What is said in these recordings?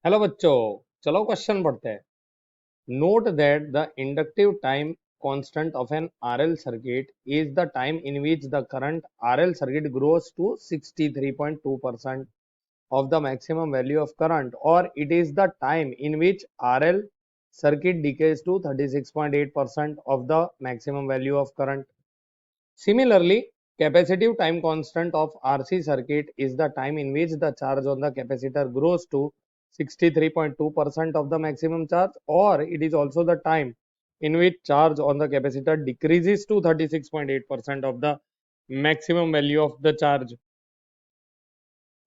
Hello बच्चों, चलो question पढ़ते हैं। Note that the inductive time constant of an RL circuit is the time in which the current RL circuit grows to 63.2% of the maximum value of current, or it is the time in which RL circuit decays to 36.8% of the maximum value of current. Similarly, capacitive time constant of RC circuit is the time in which the charge on the capacitor grows to 63.2% of the maximum charge, or it is also the time in which charge on the capacitor decreases to 36.8% of the maximum value of the charge.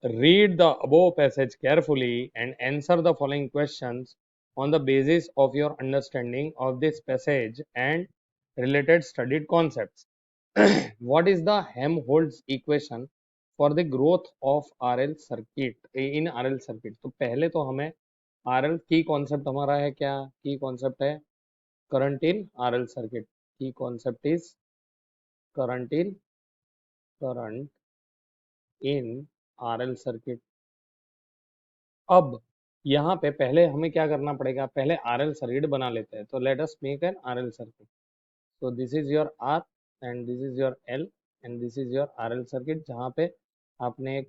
Read the above passage carefully and answer the following questions on the basis of your understanding of this passage and related studied concepts. What is the Helmholtz equation for the growth of RL circuit in RL circuit? तो पहले तो हमें RL की concept हमारा है क्या? की concept है करंट इन RL सर्किट. की concept is current in RL circuit. अब यहाँ पे पहले हमें क्या करना पड़ेगा? पहले RL सर्किट बना लेते हैं. तो let us make an RL circuit. So this is your R and this is your L and this is your RL circuit, जहाँ पे आपने एक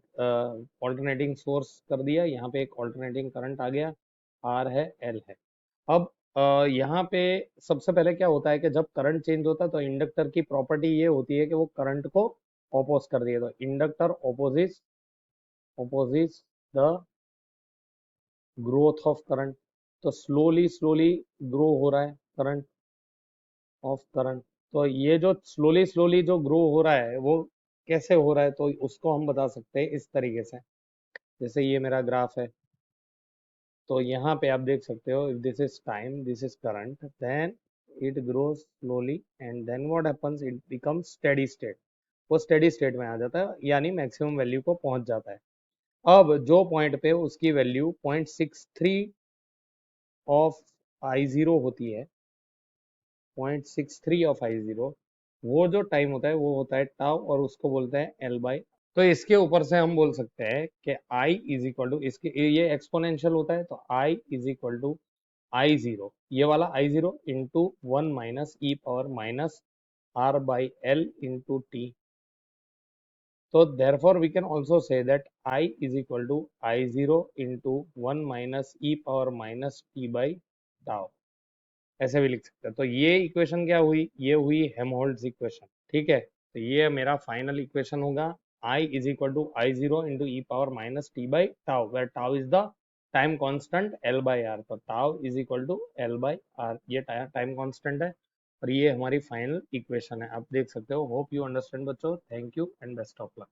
ऑल्टरनेटिंग सोर्स कर दिया, यहाँ पे एक ऑल्टरनेटिंग करंट आ गया, R है, L है. अब यहाँ पे सबसे पहले क्या होता है कि जब करंट चेंज होता है तो इंडक्टर की प्रॉपर्टी ये होती है कि वो करंट को ऑपोज कर दिए. तो inductor opposes the growth of current. तो स्लोली स्लोली ग्रो हो रहा है करंट ऑफ करंट. तो ये जो स्लोली स्लोली जो ग्रो हो रहा है वो कैसे हो रहा है? तो उसको हम बता सकते हैं इस तरीके से. जैसे ये मेरा ग्राफ है, तो यहाँ पे आप देख सकते हो, this is time, this is current, then it grows slowly and then what happens, it becomes steady state. वो स्टेडी स्टेट में आ जाता है, यानी मैक्सिमम वैल्यू को पहुंच जाता है. अब जो पॉइंट पे उसकी वैल्यू 0.63 ऑफ आई जीरो होती है, 0.63 ऑफ आई जीरो, वो जो टाइम होता है वो होता है टाउ, और उसको बोलते हैं एल बाई. तो इसके ऊपर से हम बोल सकते हैं कि आई इज इक्वल टू, इसके ये एक्सपोनेंशियल होता है, तो I is equal to I zero, ये वाला I zero into 1 - e⁻ R by L into T. तो therefore we can also say that I is equal to I zero into 1 - e⁻ t by tau. ऐसे भी लिख सकते हैं. तो ये इक्वेशन क्या हुई? ये हुई हेमहोल्ट्ज इक्वेशन. ठीक है, तो ये मेरा फाइनल इक्वेशन होगा. I is equal to I zero into e⁻ t by tau, where tau is the time constant L by R. तो tau is equal to L by R, ये टाइम कांस्टेंट है और ये हमारी final equation है. आप देख सकते हो. होप यू अंडरस्टैंड बच्चों. Thank you and best of luck.